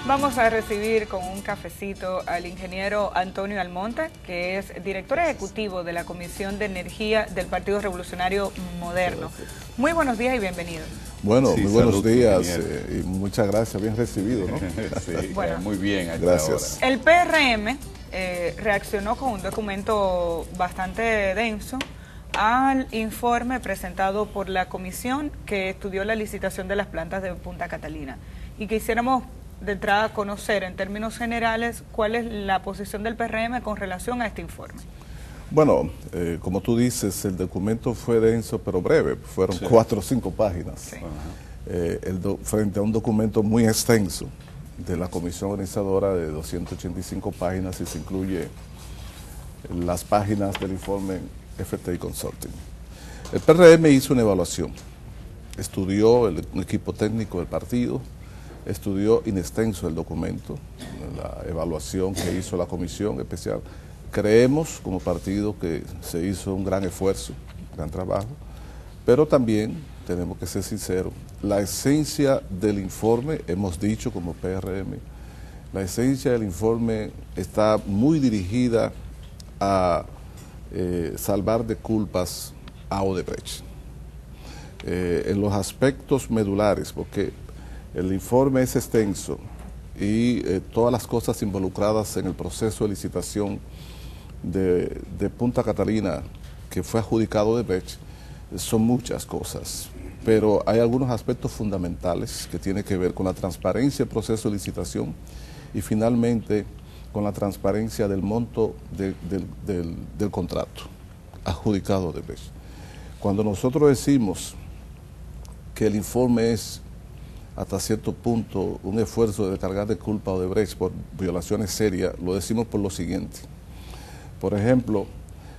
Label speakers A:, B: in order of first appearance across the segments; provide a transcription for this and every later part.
A: Vamos a recibir con un cafecito al ingeniero Antonio Almonte, que es director ejecutivo de la Comisión de Energía del Partido Revolucionario Moderno. Muy buenos días y bienvenido.
B: Bueno,
C: sí,
B: muy buenos días
C: y
B: muchas gracias, bien recibido, ¿no?
C: Sí,
A: bueno,
C: muy bien.
B: Gracias.
A: El PRM reaccionó con un documento bastante denso al informe presentado por la comisión que estudió la licitación de las plantas de Punta Catalina, y quisiéramos de entrada conocer en términos generales cuál es la posición del PRM con relación a este informe.
B: Bueno, como tú dices, el documento fue denso pero breve, fueron 4 o 5 páginas,
A: Sí.
B: Frente a un documento muy extenso de la comisión organizadora de 285 páginas, y se incluye las páginas del informe FTI Consulting. El PRM hizo una evaluación, estudió un equipo técnico del partido, estudió in extenso el documento, la evaluación que hizo la comisión especial. Creemos como partido que se hizo un gran esfuerzo, un gran trabajo, pero también tenemos que ser sinceros, la esencia del informe, hemos dicho como PRM, la esencia del informe está muy dirigida a salvar de culpas a Odebrecht. En los aspectos medulares, porque el informe es extenso y todas las cosas involucradas en el proceso de licitación de Punta Catalina, que fue adjudicado Odebrecht, son muchas cosas, pero hay algunos aspectos fundamentales que tienen que ver con la transparencia del proceso de licitación y finalmente con la transparencia del monto del contrato adjudicado Odebrecht. Cuando nosotros decimos que el informe es hasta cierto punto un esfuerzo de cargar de culpa a Odebrecht por violaciones serias, lo decimos por lo siguiente. Por ejemplo,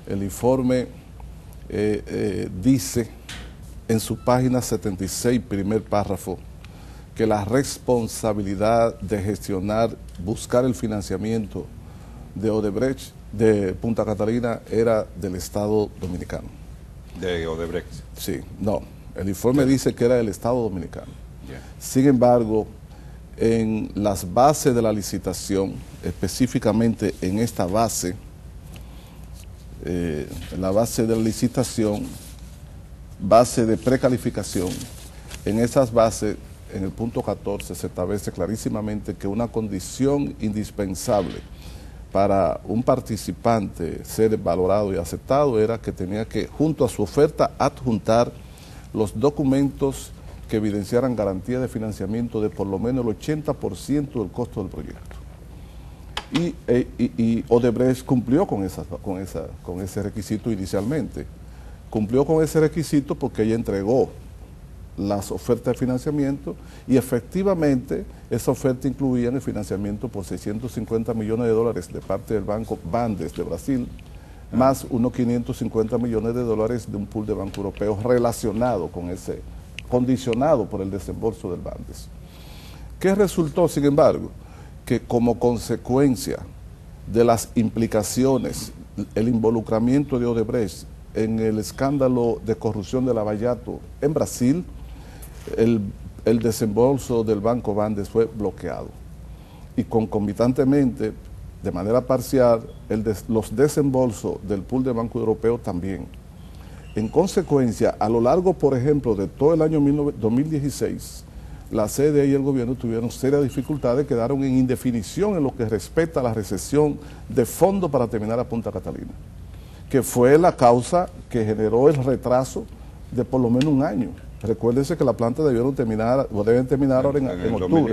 B: el informe dice en su página 76, primer párrafo, que la responsabilidad de gestionar, buscar el financiamiento de Odebrecht, de Punta Catalina, era del Estado Dominicano.
C: ¿De Odebrecht?
B: Sí, no. El informe dice que era del Estado Dominicano.
C: Yeah.
B: Sin embargo, en las bases de la licitación, específicamente en esta base, en la base de la licitación, base de precalificación, en esas bases, en el punto 14, se establece clarísimamente que una condición indispensable para un participante ser valorado y aceptado era que tenía que, junto a su oferta, adjuntar los documentos que evidenciaran garantía de financiamiento de por lo menos el 80% del costo del proyecto. Y Odebrecht cumplió con ese requisito inicialmente. Cumplió con ese requisito porque ella entregó las ofertas de financiamiento y efectivamente esa oferta incluía el financiamiento por 650 millones de dólares de parte del Banco Bandes de Brasil, más unos 550 millones de dólares de un pool de Banco Europeo relacionado con ese, condicionado por el desembolso del Bandes. ¿Qué resultó, sin embargo? Que como consecuencia de las implicaciones, el involucramiento de Odebrecht en el escándalo de corrupción de Lavallato en Brasil, el desembolso del Banco Bandes fue bloqueado y concomitantemente, de manera parcial, los desembolsos del pool de Banco Europeo también. En consecuencia, a lo largo, por ejemplo, de todo el año 2016, la CDE y el gobierno tuvieron serias dificultades, quedaron en indefinición en lo que respecta a la recepción de fondos para terminar a Punta Catalina, que fue la causa que generó el retraso de por lo menos un año. Recuérdense que la planta debieron terminar, o deben terminar ahora en octubre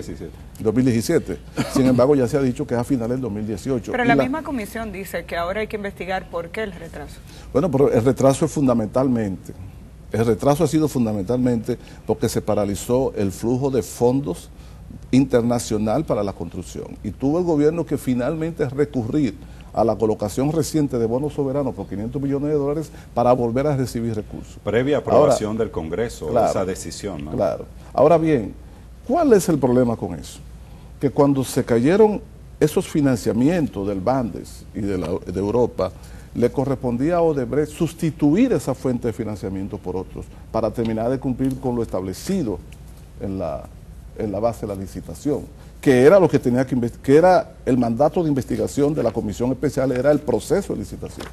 B: 2017. Sin embargo, ya se ha dicho que es a finales del 2018.
A: Pero la misma comisión dice que ahora hay que investigar por qué el retraso.
B: Bueno, pero el retraso es fundamentalmente, el retraso ha sido fundamentalmente porque se paralizó el flujo de fondos internacional para la construcción y tuvo el gobierno que finalmente recurrir a la colocación reciente de bonos soberanos por 500 millones de dólares para volver a recibir recursos.
C: Previa aprobación del Congreso,
B: claro,
C: esa decisión, ¿no?
B: Claro. Ahora bien, ¿cuál es el problema con eso? Que cuando se cayeron esos financiamientos del Bandes y de Europa, le correspondía a Odebrecht sustituir esa fuente de financiamiento por otros para terminar de cumplir con lo establecido en la base de la licitación. que era lo que tenía que que era el mandato de investigación de la comisión especial, era el proceso de licitación.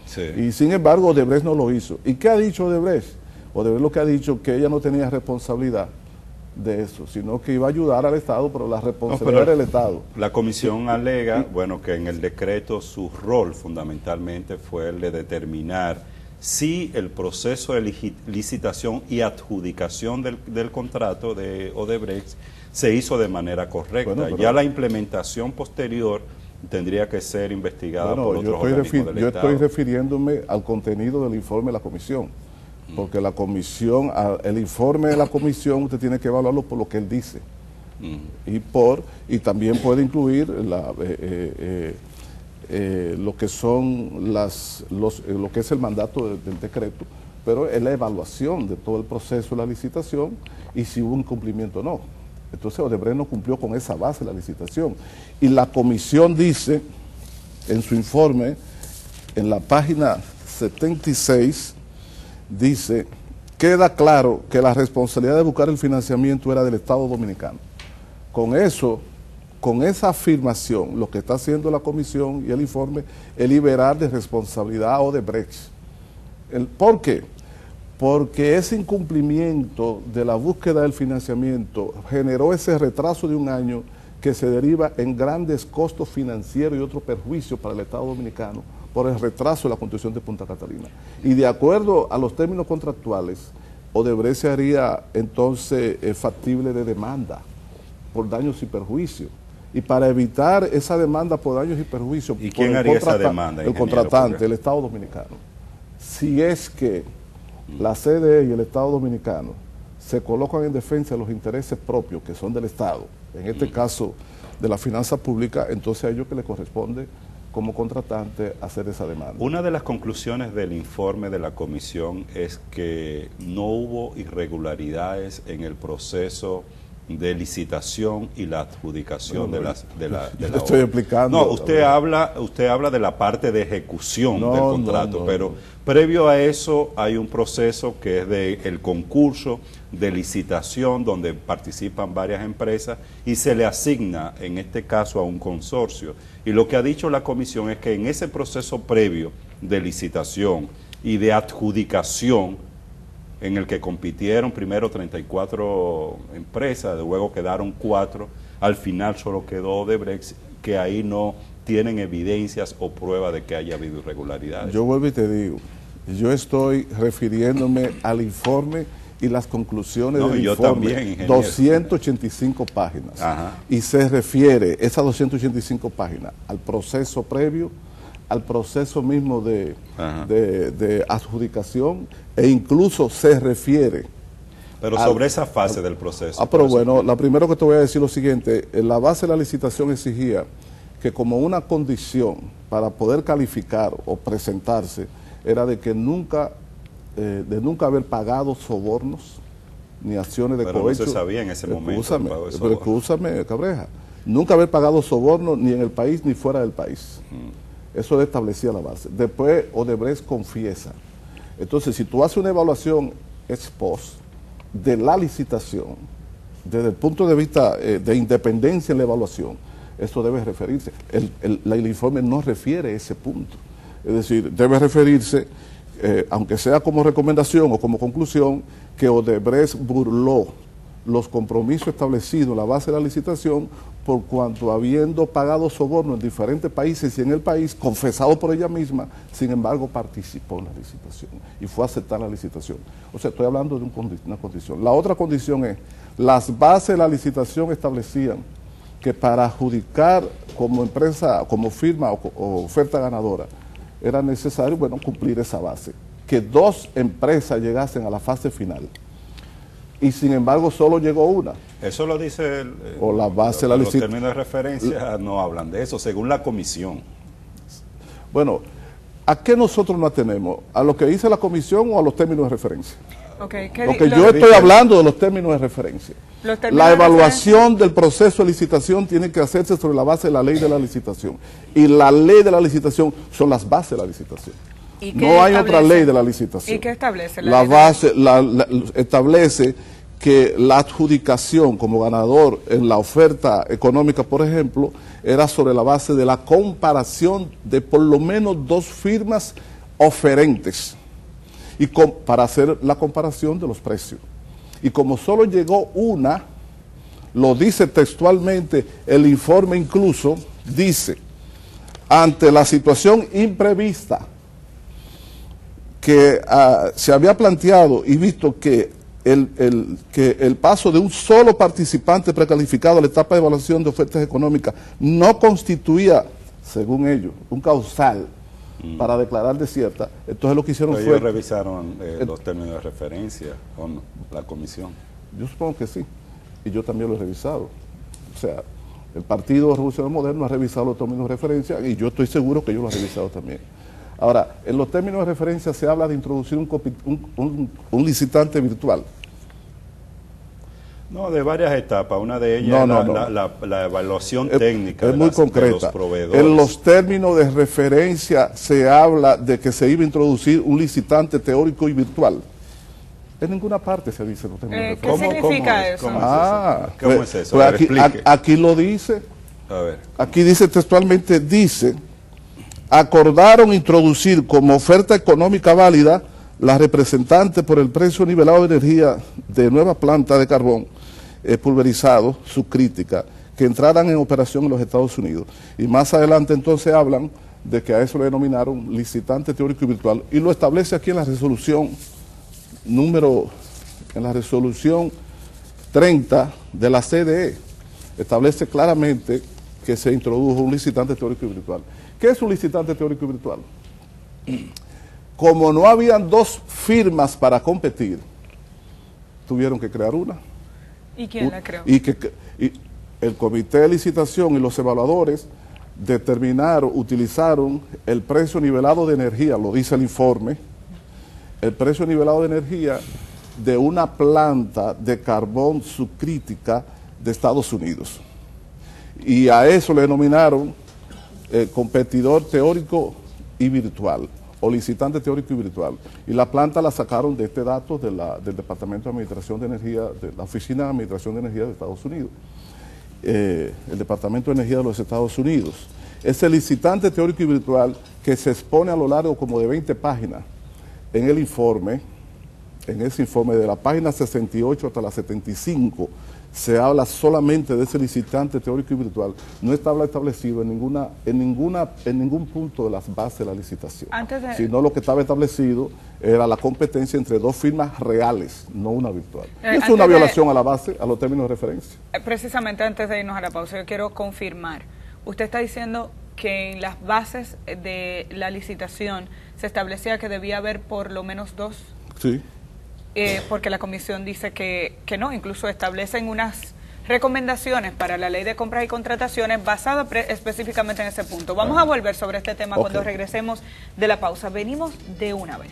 C: Sí.
B: Y sin embargo Odebrecht no lo hizo. ¿Y qué ha dicho Odebrecht? Odebrecht lo que ha dicho que ella no tenía responsabilidad de eso, sino que iba a ayudar al Estado, pero la responsabilidad era del Estado.
C: La comisión alega, bueno, que en el decreto su rol fundamentalmente fue el de determinar si el proceso de licitación y adjudicación del contrato de Odebrecht se hizo de manera correcta. Bueno, ya la implementación posterior tendría que ser investigada por otros organismos del Estado.
B: Yo estoy refiriéndome al contenido del informe de la comisión, porque la comisión, el informe de la comisión usted tiene que evaluarlo por lo que él dice, y también puede incluir lo que son lo que es el mandato del decreto, pero es la evaluación de todo el proceso de la licitación y si hubo un incumplimiento o no. Entonces Odebrecht no cumplió con esa base de la licitación. Y la comisión dice en su informe, en la página 76, dice, queda claro que la responsabilidad de buscar el financiamiento era del Estado Dominicano. Con eso, con esa afirmación, lo que está haciendo la comisión y el informe es liberar de responsabilidad a Odebrecht. ¿Por qué? Porque ese incumplimiento de la búsqueda del financiamiento generó ese retraso de un año que se deriva en grandes costos financieros y otros perjuicios para el Estado Dominicano por el retraso de la construcción de Punta Catalina. Y de acuerdo a los términos contractuales, Odebrecht se haría entonces factible de demanda por daños y perjuicios. Y para evitar esa demanda por daños y perjuicios,
C: ¿y quién haría esa demanda?
B: El contratante, el Estado Dominicano. Si es que la CDE y el Estado Dominicano se colocan en defensa de los intereses propios, que son del Estado, en este caso de la finanza pública, entonces a ellos que le corresponde como contratante hacer esa demanda.
C: Una de las conclusiones del informe de la comisión es que no hubo irregularidades en el proceso de licitación y la adjudicación de la
B: estoy explicando.
C: No, usted habla de la parte de ejecución del contrato, pero previo a eso hay un proceso que es el concurso de licitación donde participan varias empresas y se le asigna, en este caso, a un consorcio. Y lo que ha dicho la comisión es que en ese proceso previo de licitación y de adjudicación, en el que compitieron primero 34 empresas, luego quedaron 4, al final solo quedó Odebrecht, que ahí no tienen evidencias o pruebas de que haya habido irregularidades.
B: Yo vuelvo y te digo, yo estoy refiriéndome al informe y las conclusiones del informe,
C: también,
B: 285 páginas.
C: Ajá.
B: Y se refiere, esas 285 páginas, al proceso previo, al proceso mismo de adjudicación, e incluso se refiere...
C: Pero sobre esa fase del proceso.
B: Pero bueno, la primero que te voy a decir lo siguiente, la base de la licitación exigía que como una condición para poder calificar o presentarse, era de que nunca haber pagado sobornos ni acciones de cohecho.
C: Pero no se sabía en ese momento.
B: Pero escúchame, Cabreja, nunca haber pagado sobornos ni en el país ni fuera del país. Eso establecía la base. Después Odebrecht confiesa. Entonces, si tú haces una evaluación ex post de la licitación, desde el punto de vista de independencia en la evaluación, eso debe referirse. El informe no refiere ese punto. Es decir, debe referirse, aunque sea como recomendación o como conclusión, que Odebrecht burló los compromisos establecidos en la base de la licitación por cuanto habiendo pagado soborno en diferentes países y en el país, confesado por ella misma, sin embargo participó en la licitación y fue a aceptar la licitación. O sea, estoy hablando de una condición. La otra condición es, las bases de la licitación establecían que para adjudicar como empresa, como firma o oferta ganadora, era necesario, bueno, cumplir esa base. Que 2 empresas llegasen a la fase final. Y sin embargo solo llegó una.
C: Eso lo dice
B: la base de la
C: los términos de referencia no hablan de eso, según la comisión.
B: Bueno, ¿a qué nosotros nos atenemos? ¿A lo que dice la comisión o a los términos de referencia? Porque yo estoy hablando de los términos de referencia. La evaluación del proceso de licitación tiene que hacerse sobre la base de la ley de la licitación. Y la ley de la licitación son las bases de la licitación. No hay otra ley de la licitación.
A: ¿Y qué establece
B: la base? Establece que la adjudicación como ganador en la oferta económica, por ejemplo, era sobre la base de la comparación de por lo menos 2 firmas oferentes y para hacer la comparación de los precios. Y como solo llegó una, lo dice textualmente el informe, incluso dice: ante la situación imprevista que se había planteado y visto que el paso de un solo participante precalificado a la etapa de evaluación de ofertas económicas no constituía, según ellos, un causal para declarar desierta, entonces lo que hicieron fue...
C: ¿Ellos revisaron los términos de referencia o no, la comisión?
B: Yo supongo que sí, y yo también lo he revisado. O sea, el Partido Revolucionario Moderno ha revisado los términos de referencia y yo estoy seguro que ellos lo han revisado también. Ahora, en los términos de referencia se habla de introducir un licitante virtual.
C: No, de varias etapas. Una de ellas la evaluación técnica
B: es muy concreta.
C: De los proveedores.
B: En los términos de referencia se habla de que se iba a introducir un licitante teórico y virtual. En ninguna parte se dice los términos de referencia.
A: ¿Qué significa eso?
C: ¿Cómo es eso?
B: Aquí lo dice.
C: A ver.
B: Aquí dice textualmente, dice: acordaron introducir como oferta económica válida la representante por el precio nivelado de energía de nueva planta de carbón pulverizado, su crítica, que entraran en operación en los Estados Unidos. Y más adelante entonces hablan de que a eso le denominaron licitante teórico y virtual, y lo establece aquí en la resolución en la resolución 30 de la CDE, establece claramente que se introdujo un licitante teórico y virtual. ¿Qué es un licitante teórico y virtual? Como no habían 2 firmas para competir, tuvieron que crear una.
A: ¿Y quién la creó?
B: Y el comité de licitación y los evaluadores utilizaron el precio nivelado de energía, lo dice el informe, el precio nivelado de energía de una planta de carbón subcrítica de Estados Unidos. Y a eso le denominaron competidor teórico y virtual, o licitante teórico y virtual. Y la planta la sacaron de este dato del Departamento de Administración de Energía, de la Oficina de Administración de Energía de Estados Unidos, el Departamento de Energía de los Estados Unidos. Ese licitante teórico y virtual que se expone a lo largo como de 20 páginas en el informe, en ese informe de la página 68 hasta la 75, se habla solamente de ese licitante teórico y virtual. No estaba establecido en ningún punto de las bases de la licitación, sino lo que estaba establecido era la competencia entre 2 firmas reales, no una virtual. Es una violación a la base, a los términos de referencia.
A: Precisamente antes de irnos a la pausa, yo quiero confirmar. Usted está diciendo que en las bases de la licitación se establecía que debía haber por lo menos 2.
B: Sí.
A: Porque la comisión dice que no, incluso establecen unas recomendaciones para la ley de compras y contrataciones basadas específicamente en ese punto. Vamos a volver sobre este tema cuando regresemos de la pausa. Venimos de una vez.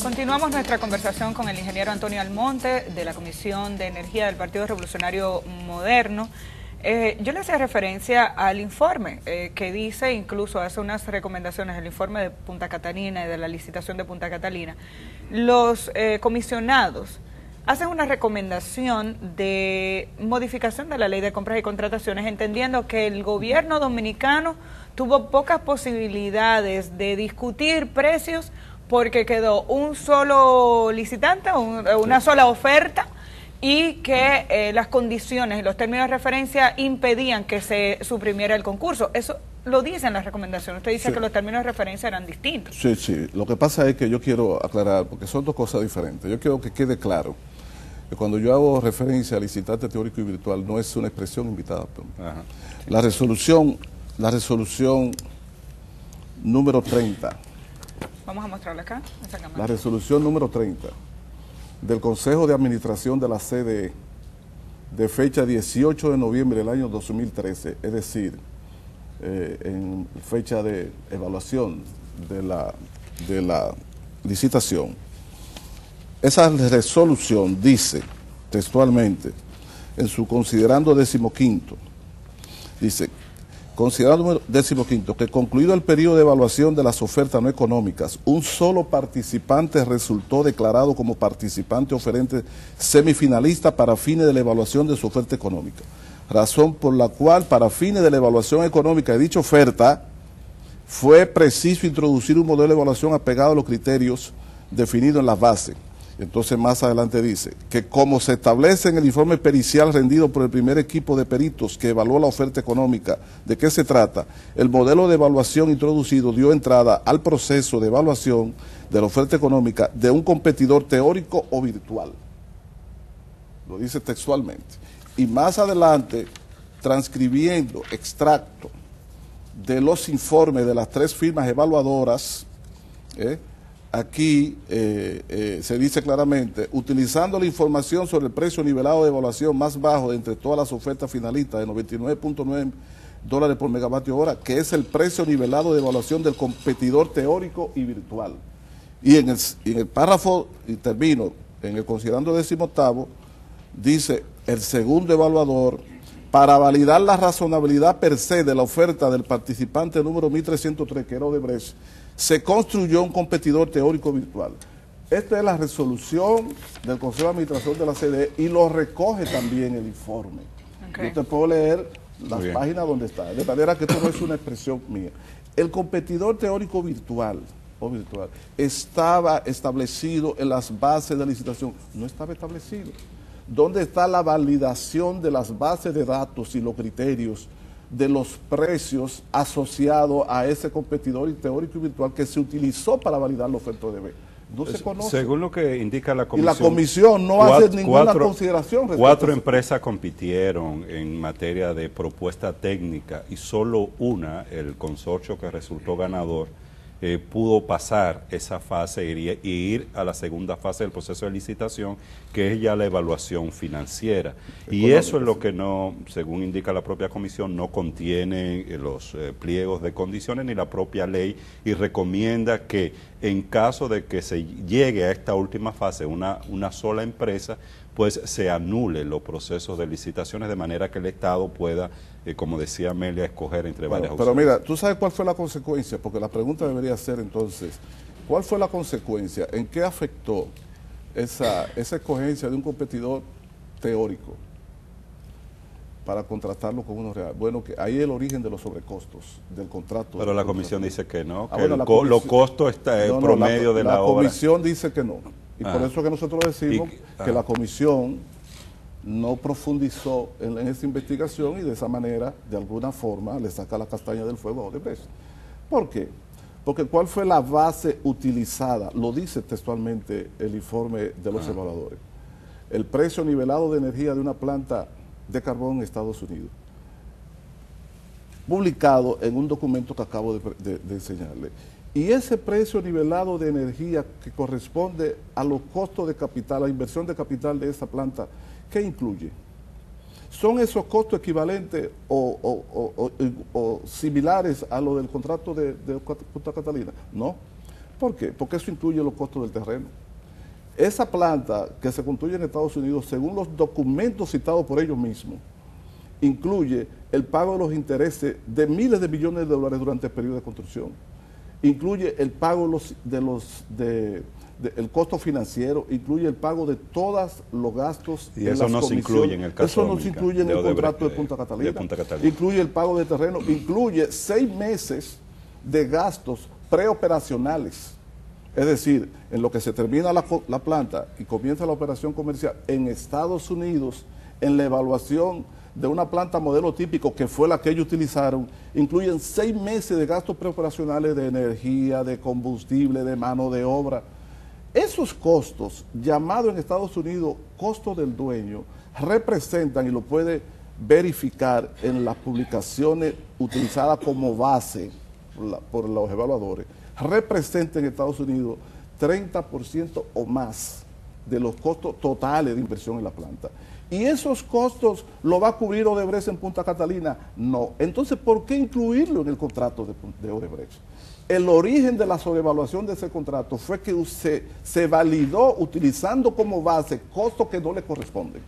A: Continuamos nuestra conversación con el ingeniero Antonio Almonte de la Comisión de Energía del Partido Revolucionario Moderno. Yo le hacía referencia al informe que dice, incluso hace unas recomendaciones, el informe de Punta Catalina y de la licitación de Punta Catalina. Los comisionados hacen una recomendación de modificación de la ley de compras y contrataciones, entendiendo que el gobierno dominicano tuvo pocas posibilidades de discutir precios porque quedó un solo licitante, una sola oferta, y que las condiciones y los términos de referencia impedían que se suprimiera el concurso. Eso lo dice en la recomendación. Usted dice que los términos de referencia eran distintos. Sí, sí.
B: Lo que pasa es que yo quiero aclarar, porque son 2 cosas diferentes. Yo quiero que quede claro que cuando yo hago referencia a licitante teórico y virtual, no es una expresión invitada. Ajá. La resolución número 30.
A: Vamos a mostrarla acá, en esa cámara.
B: La resolución número 30. Del Consejo de Administración de la CDE, de fecha 18 de noviembre del año 2013, es decir, en fecha de evaluación de la licitación. Esa resolución dice textualmente, en su considerando 15º, dice Considerando 15º, que concluido el periodo de evaluación de las ofertas no económicas, un solo participante resultó declarado como participante oferente semifinalista para fines de la evaluación de su oferta económica. Razón por la cual, para fines de la evaluación económica de dicha oferta, fue preciso introducir un modelo de evaluación apegado a los criterios definidos en las bases. Entonces más adelante dice que como se establece en el informe pericial rendido por el primer equipo de peritos que evaluó la oferta económica, ¿de qué se trata? El modelo de evaluación introducido dio entrada al proceso de evaluación de la oferta económica de un competidor teórico o virtual. Lo dice textualmente. Y más adelante, transcribiendo extracto de los informes de las 3 firmas evaluadoras, aquí se dice claramente, utilizando la información sobre el precio nivelado de evaluación más bajo de entre todas las ofertas finalistas de $99.9 por megavatio hora, que es el precio nivelado de evaluación del competidor teórico y virtual. Y en el párrafo, y termino, en el considerando 18º, dice el segundo evaluador, para validar la razonabilidad per se de la oferta del participante número 1303, que era Odebrecht, se construyó un competidor teórico virtual. Esta es la resolución del Consejo de Administración de la CDE y lo recoge también el informe. Okay. Yo te puedo leer las páginas donde está, de manera que esto no es una expresión mía. El competidor teórico virtual estaba establecido en las bases de licitación, no estaba establecido. ¿Dónde está la validación de las bases de datos y los criterios de los precios asociados a ese competidor teórico y virtual que se utilizó para validar la oferta de B? No se conoce.
C: Según lo que indica la comisión.
B: Y la comisión no hace ninguna consideración.
C: 4 empresas compitieron en materia de propuesta técnica y solo una, el consorcio que resultó ganador, pudo pasar esa fase y ir a la segunda fase del proceso de licitación, que es ya la evaluación financiera. Y eso es lo que no, según indica la propia comisión, no contiene los pliegos de condiciones ni la propia ley, y recomienda que en caso de que se llegue a esta última fase una sola empresa, pues se anulen los procesos de licitaciones de manera que el Estado pueda, como decía Amelia, escoger entre varias opciones.
B: Pero mira, ¿tú sabes cuál fue la consecuencia? Porque la pregunta debería ser entonces, ¿cuál fue la consecuencia? ¿En qué afectó esa escogencia de un competidor teórico para contratarlo con uno real? Bueno, que ahí es el origen de los sobrecostos del contrato.
C: Pero la comisión dice que no, que los costos está en promedio de la obra.
B: La comisión dice que no. Y por eso que nosotros decimos que la comisión no profundizó en esa investigación y de esa manera, de alguna forma, le saca la castaña del fuego a Odebrecht. ¿Por qué? Porque ¿cuál fue la base utilizada? Lo dice textualmente el informe de los evaluadores. El precio nivelado de energía de una planta de carbón en Estados Unidos, publicado en un documento que acabo de enseñarle. Y ese precio nivelado de energía que corresponde a los costos de capital, a la inversión de capital de esa planta, ¿qué incluye? ¿Son esos costos equivalentes o similares a lo del contrato de Punta Catalina? No. ¿Por qué? Porque eso incluye los costos del terreno. Esa planta que se construye en Estados Unidos, según los documentos citados por ellos mismos, incluye el pago de los intereses de miles de millones de dólares durante el periodo de construcción. Incluye el pago el costo financiero, incluye el pago de todos los gastos.
C: Y eso no se incluye en el caso
B: de Eso no se incluye en el contrato de Punta Catalina. Incluye el pago de terreno, incluye 6 meses de gastos preoperacionales. Es decir, en lo que se termina la planta y comienza la operación comercial en Estados Unidos, en la evaluación de una planta modelo típico, que fue la que ellos utilizaron, incluyen 6 meses de gastos preoperacionales de energía, de combustible, de mano de obra. Esos costos, llamados en Estados Unidos costos del dueño, representan, y lo puede verificar en las publicaciones utilizadas como base por los evaluadores, representan en Estados Unidos 30% o más de los costos totales de inversión en la planta. ¿Y esos costos lo va a cubrir Odebrecht en Punta Catalina? No. Entonces, ¿por qué incluirlo en el contrato de Odebrecht? El origen de la sobrevaluación de ese contrato fue que se validó utilizando como base costos que no le corresponden.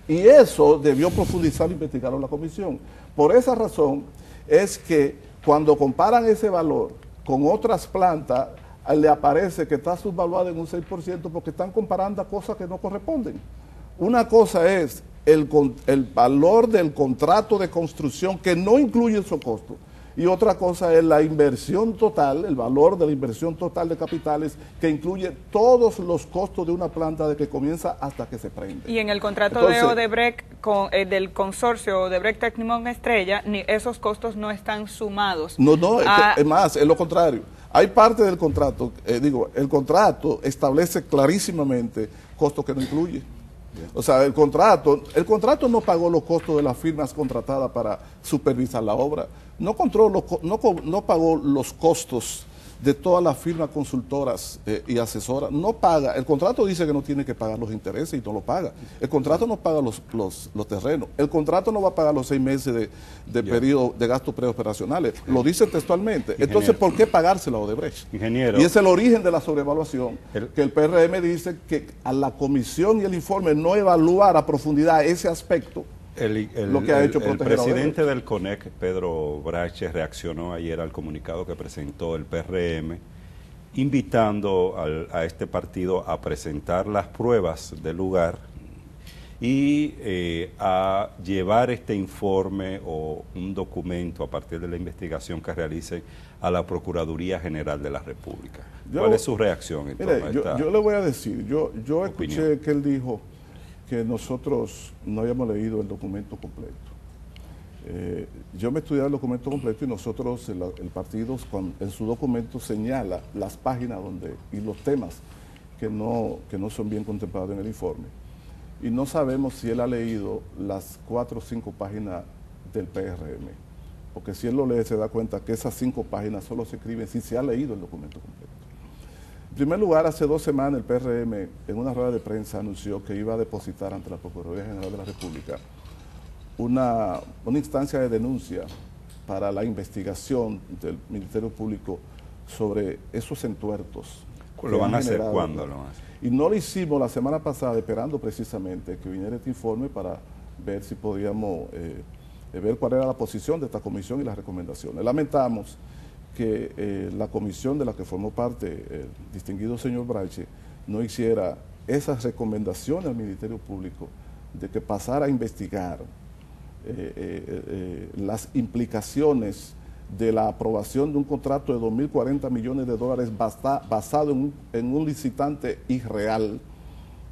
B: Y eso debió profundizar e investigarlo la comisión. Por esa razón, es que cuando comparan ese valor con otras plantas, le aparece que está subvaluada en un 6% porque están comparando cosas que no corresponden. Una cosa es el valor del contrato de construcción que no incluye esos costos, y otra cosa es la inversión total, el valor de la inversión total de capitales que incluye todos los costos de una planta de que comienza hasta que se prende.
A: Y en el contrato de Odebrecht, del consorcio Odebrecht Tecnimont Estrella, esos costos no están sumados.
B: No, es más, es lo contrario. Hay parte del contrato, el contrato establece clarísimamente costos que no incluye. O sea, el contrato no pagó los costos de las firmas contratadas para supervisar la obra, no pagó los costos de todas las firmas consultoras y asesoras, no paga. El contrato dice que no tiene que pagar los intereses y no lo paga. El contrato no paga los terrenos, el contrato no va a pagar los 6 meses de periodo de gastos preoperacionales, lo dice textualmente. Entonces, ¿por qué pagárselo a Odebrecht?
C: Ingeniero.
B: Y es el origen de la sobrevaluación, que el PRM dice que a la comisión y el informe no evaluar a profundidad ese aspecto. Lo que ha hecho
C: el presidente del CONEC, Pedro Brache, reaccionó ayer al comunicado que presentó el PRM, invitando a este partido a presentar las pruebas del lugar y a llevar este informe o un documento a partir de la investigación que realicen a la Procuraduría General de la República. ¿Cuál es su reacción en torno a esta
B: yo le voy a decir, yo
C: opinión?
B: Escuché que él dijo que nosotros no habíamos leído el documento completo. Yo me estudié el documento completo y nosotros, el partido, en su documento señala las páginas y los temas que no son bien contemplados en el informe. Y no sabemos si él ha leído las 4 o 5 páginas del PRM, porque si él lo lee se da cuenta que esas 5 páginas solo se escriben si se ha leído el documento completo. En primer lugar, hace 2 semanas el PRM en una rueda de prensa anunció que iba a depositar ante la Procuraduría General de la República una instancia de denuncia para la investigación del Ministerio Público sobre esos entuertos.
C: ¿Lo van a hacer cuándo? Lo van a hacer?
B: Y no lo hicimos la semana pasada, esperando precisamente que viniera este informe para ver si podíamos ver cuál era la posición de esta comisión y las recomendaciones. Lamentamos que la comisión de la que formó parte el distinguido señor Brache no hiciera esas recomendaciones al Ministerio Público de que pasara a investigar las implicaciones de la aprobación de un contrato de 2.040 millones de dólares basado en un licitante irreal,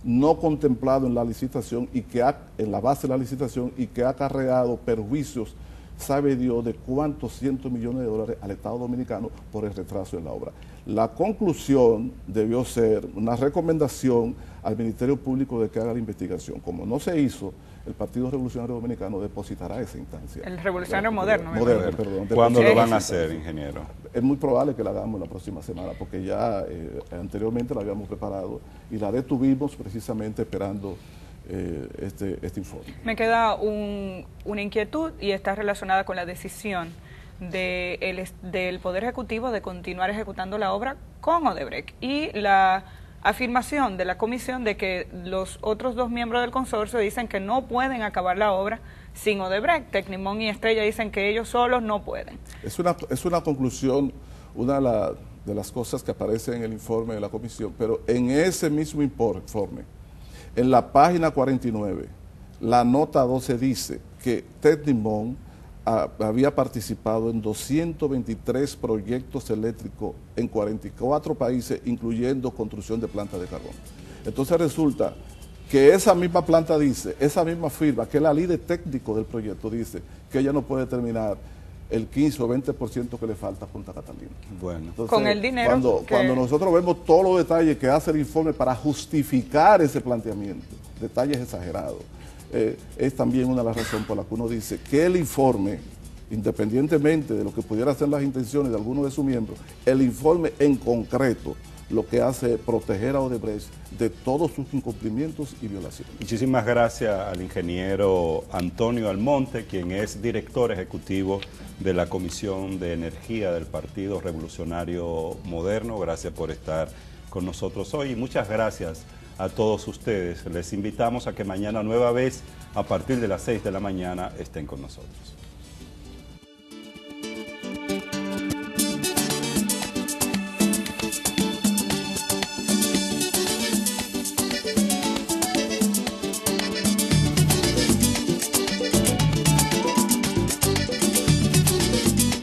B: no contemplado en la licitación y que en la base de la licitación y que ha acarreado perjuicios, sabe Dios de cuántos cientos millones de dólares al Estado Dominicano por el retraso en la obra. La conclusión debió ser una recomendación al Ministerio Público de que haga la investigación. Como no se hizo, el Partido Revolucionario Dominicano depositará esa instancia.
A: El Revolucionario Moderno.
B: Perdón.
C: ¿Cuándo lo van a hacer, ingeniero?
B: Es muy probable que la hagamos la próxima semana, porque ya anteriormente la habíamos preparado y la detuvimos precisamente esperando este informe.
A: Me queda una inquietud y está relacionada con la decisión del Poder Ejecutivo de continuar ejecutando la obra con Odebrecht y la afirmación de la comisión de que los otros 2 miembros del consorcio dicen que no pueden acabar la obra sin Odebrecht. Tecnimont y Estrella dicen que ellos solos no pueden.
B: Es una conclusión, una de las cosas que aparece en el informe de la comisión, pero en ese mismo informe, en la página 49, la nota 12 dice que Tecnimont había participado en 223 proyectos eléctricos en 44 países, incluyendo construcción de plantas de carbón. Entonces resulta que esa misma planta dice, esa misma firma, que es la líder técnico del proyecto, dice que ella no puede terminar el 15 o 20% que le falta a Punta Catalina.
C: Bueno.
B: Entonces,
A: con el dinero
B: cuando nosotros vemos todos los detalles que hace el informe para justificar ese planteamiento, detalles exagerados, es también una de las razones por las que uno dice que el informe, independientemente de lo que pudiera ser las intenciones de algunos de sus miembros, el informe en concreto lo que hace es proteger a Odebrecht de todos sus incumplimientos y violaciones.
C: Muchísimas gracias al ingeniero Antonio Almonte, quien es director ejecutivo de la Comisión de Energía del Partido Revolucionario Moderno. Gracias por estar con nosotros hoy y muchas gracias a todos ustedes. Les invitamos a que mañana nueva vez, a partir de las 6 de la mañana, estén con nosotros.